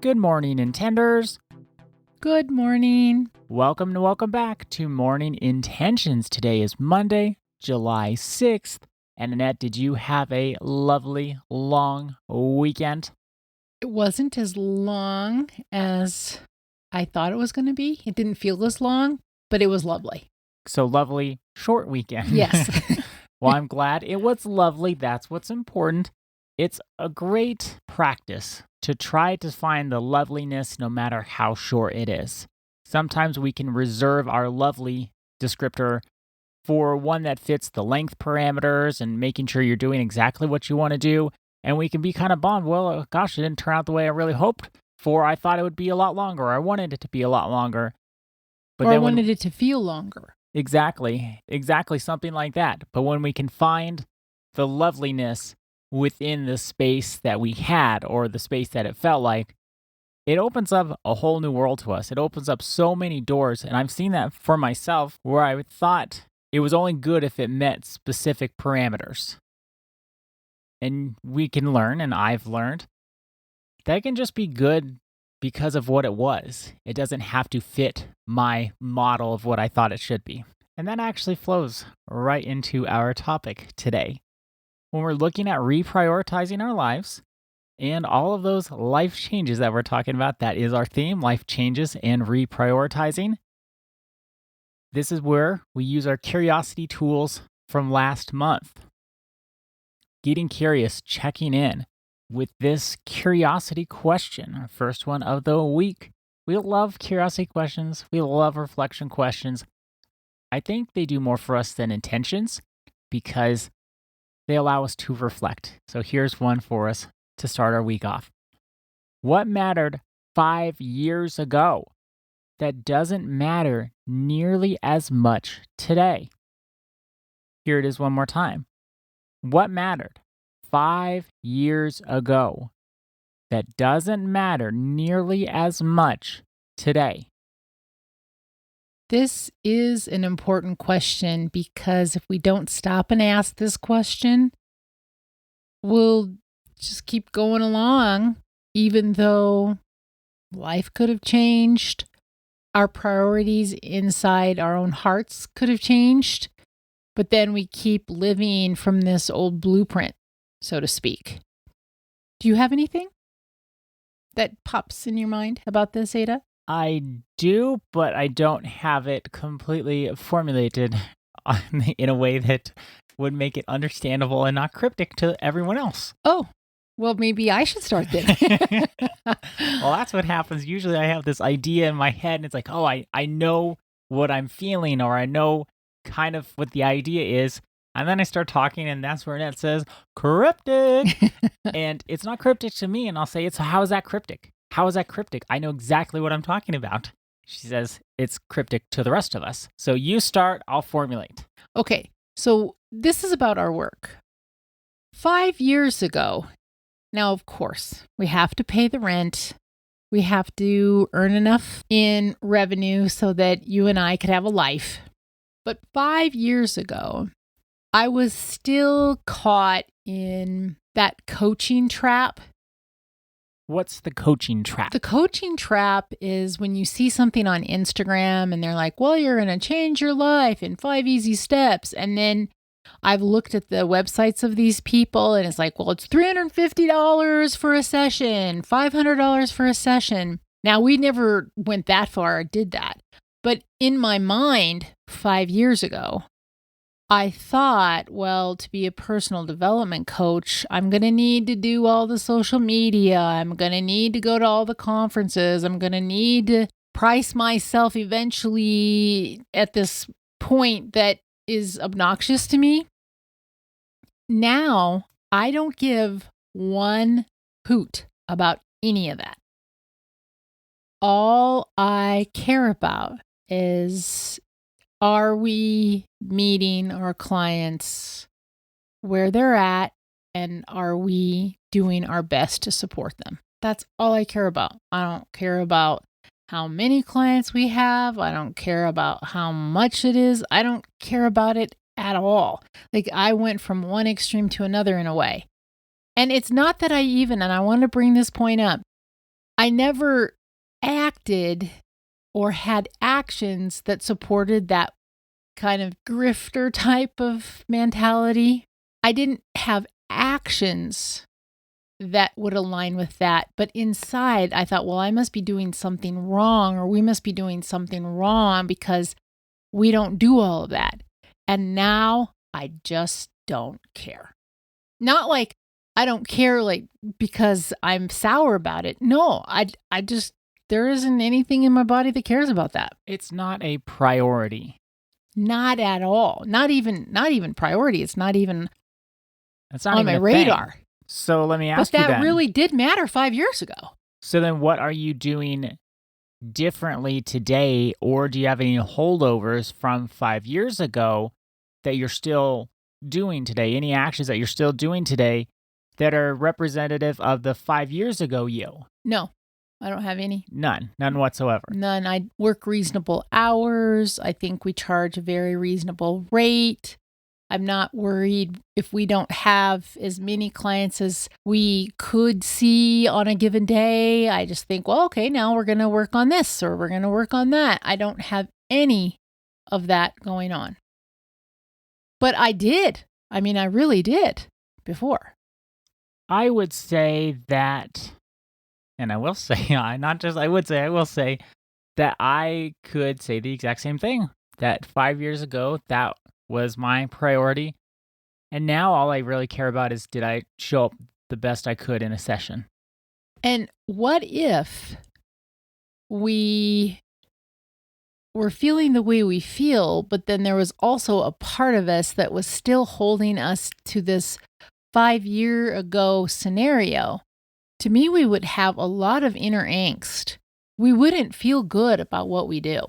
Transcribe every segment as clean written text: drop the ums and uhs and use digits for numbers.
Good morning, Intenders. Good morning. Welcome back to Morning Intentions. Today is Monday, July 6th. And Annette, did you have a lovely, long weekend? It wasn't as long as I thought it was going to be. It didn't feel as long, but it was lovely. So lovely, short weekend. Yes. Well, I'm glad it was lovely. That's what's important. It's a great practice to try to find the loveliness no matter how short it is. Sometimes we can reserve our lovely descriptor for one that fits the length parameters and making sure you're doing exactly what you want to do. And we can be kind of bummed. Well, gosh, it didn't turn out the way I really hoped for. I thought it would be a lot longer. I wanted it to be a lot longer. But I wanted it to feel longer. Exactly something like that. But when we can find the loveliness within the space that we had or the space that it felt like, it opens up a whole new world to us. It opens up so many doors. And I've seen that for myself where I thought it was only good if it met specific parameters. And we can learn, and I've learned, that can just be good because of what it was. It doesn't have to fit my model of what I thought it should be. And that actually flows right into our topic today. When we're looking at reprioritizing our lives and all of those life changes that we're talking about, that is our theme, life changes and reprioritizing. This is where we use our curiosity tools from last month. Getting curious, checking in with this curiosity question, our first one of the week. We love curiosity questions. We love reflection questions. I think they do more for us than intentions because they allow us to reflect. So here's one for us to start our week off. What mattered 5 years ago that doesn't matter nearly as much today? Here it is one more time. What mattered 5 years ago that doesn't matter nearly as much today? This is an important question because if we don't stop and ask this question, we'll just keep going along, even though life could have changed, our priorities inside our own hearts could have changed, but then we keep living from this old blueprint, so to speak. Do you have anything that pops in your mind about this, Ada? I do, but I don't have it completely formulated in a way that would make it understandable and not cryptic to everyone else. Oh, well, maybe I should start then. Well, that's what happens. Usually I have this idea in my head and it's like, oh, I know what I'm feeling or I know kind of what the idea is. And then I start talking and that's where Annette says, cryptic. And it's not cryptic to me. And I'll say, how is that cryptic? How is that cryptic? I know exactly what I'm talking about. She says it's cryptic to the rest of us. So you start, I'll formulate. Okay, so this is about our work. 5 years ago, now of course, we have to pay the rent. We have to earn enough in revenue so that you and I could have a life. But 5 years ago, I was still caught in that coaching trap. What's the coaching trap? The coaching trap is when you see something on Instagram and they're like, well, you're going to change your life in 5 easy steps. And then I've looked at the websites of these people and it's like, well, it's $350 for a session, $500 for a session. Now, we never went that far or did that. But in my mind, 5 years ago, I thought, well, to be a personal development coach, I'm going to need to do all the social media. I'm going to need to go to all the conferences. I'm going to need to price myself eventually at this point that is obnoxious to me. Now, I don't give one hoot about any of that. All I care about is, are we meeting our clients where they're at, and are we doing our best to support them? That's all I care about. I don't care about how many clients we have. I don't care about how much it is. I don't care about it at all. Like, I went from one extreme to another in a way. And it's not that and I want to bring this point up. I never acted or had actions that supported that kind of grifter type of mentality. I didn't have actions that would align with that. But inside, I thought, well, I must be doing something wrong, or we must be doing something wrong because we don't do all of that. And now I just don't care. Not like I don't care, like because I'm sour about it. No, I just, there isn't anything in my body that cares about that. It's not a priority. Not at all. Not even priority. It's not even It's not on even my a thing. radar. So let me ask But you that then. really did matter 5 years ago. So then what are you doing differently today, or do you have any holdovers from 5 years ago that you're still doing today? Any actions that you're still doing today that are representative of the 5 years ago you? No, I don't have any. None whatsoever. None. I work reasonable hours. I think we charge a very reasonable rate. I'm not worried if we don't have as many clients as we could see on a given day. I just think, well, okay, now we're going to work on this or we're going to work on that. I don't have any of that going on. But I did. I mean, I really did before. I would say that, and I will say, I will say that I could say the exact same thing. That 5 years ago, that was my priority. And now all I really care about is, did I show up the best I could in a session? And what if we were feeling the way we feel, but then there was also a part of us that was still holding us to this 5 year ago scenario? To me, we would have a lot of inner angst. We wouldn't feel good about what we do.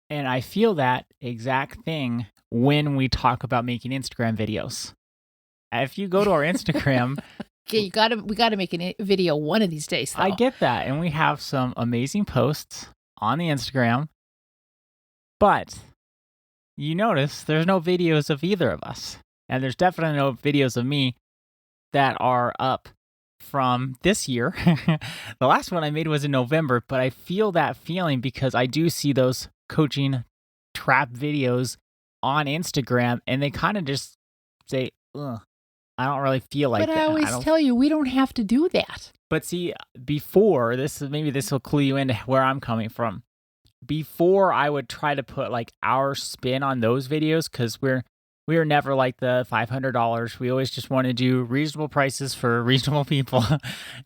And I feel that exact thing when we talk about making Instagram videos. If you go to our Instagram, Okay, we gotta make a video one of these days, though. I get that. And we have some amazing posts on the Instagram. But you notice there's no videos of either of us. And there's definitely no videos of me that are up from this year. The last one I made was in November, but I feel that feeling because I do see those coaching trap videos on Instagram, and they kind of just say, ugh, I don't really feel like but that. I always tell you, we don't have to do that. But see, before, maybe this will clue you into where I'm coming from. Before, I would try to put like our spin on those videos because we were never like the $500. We always just want to do reasonable prices for reasonable people.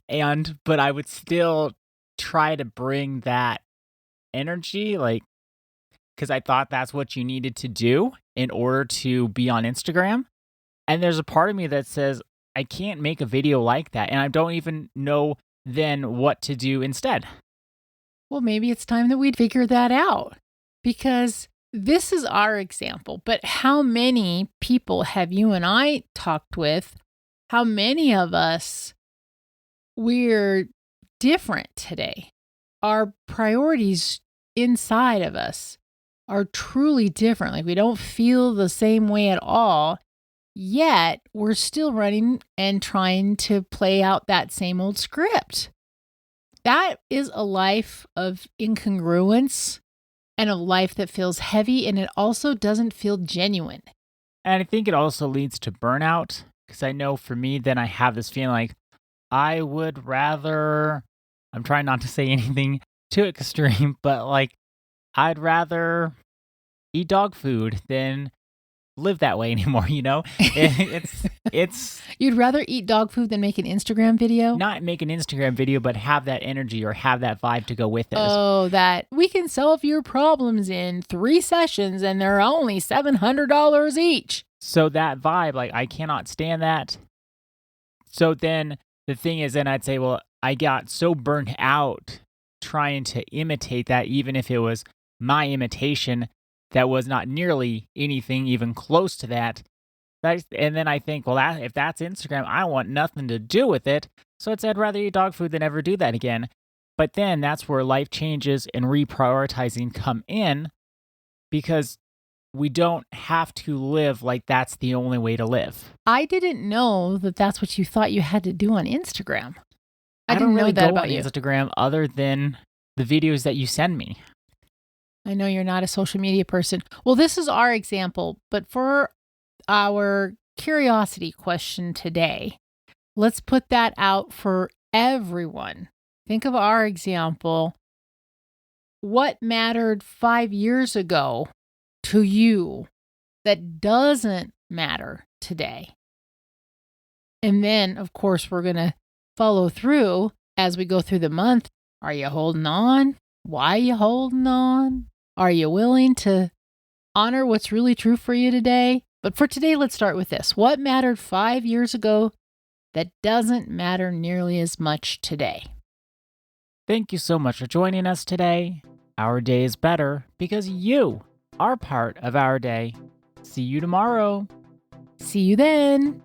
But I would still try to bring that energy, like, because I thought that's what you needed to do in order to be on Instagram. And there's a part of me that says, I can't make a video like that. And I don't even know then what to do instead. Well, maybe it's time that we'd figure that out, because this is our example. But how many people have you and I talked with? How many of us, we're different today? Our priorities inside of us are truly different. Like, we don't feel the same way at all, yet we're still running and trying to play out that same old script. That is a life of incongruence and a life that feels heavy, and it also doesn't feel genuine. And I think it also leads to burnout, because I know for me, then I have this feeling like I would rather, I'm trying not to say anything too extreme, but like I'd rather eat dog food than live that way anymore, you know? It's You'd rather eat dog food than make an Instagram video? not make an Instagram video, but have that energy or have that vibe to go with it. Oh, that we can solve your problems in 3 sessions and they're only $700 each. So that vibe, like, I cannot stand that. So then the thing is, then I'd say, well, I got so burnt out trying to imitate that, even if it was my imitation that was not nearly anything even close to that. And then I think, well, if that's Instagram, I want nothing to do with it. So I'd rather eat dog food than ever do that again. But then that's where life changes and reprioritizing come in, because we don't have to live like that's the only way to live. I didn't know that that's what you thought you had to do on Instagram. I don't didn't know really that go about on you. Instagram other than the videos that you send me. I know you're not a social media person. Well, this is our example, but for our curiosity question today, let's put that out for everyone. Think of our example. What mattered 5 years ago to you that doesn't matter today? And then, of course, we're going to follow through as we go through the month. Are you holding on? Why are you holding on? Are you willing to honor what's really true for you today? But for today, let's start with this. What mattered 5 years ago that doesn't matter nearly as much today? Thank you so much for joining us today. Our day is better because you are part of our day. See you tomorrow. See you then.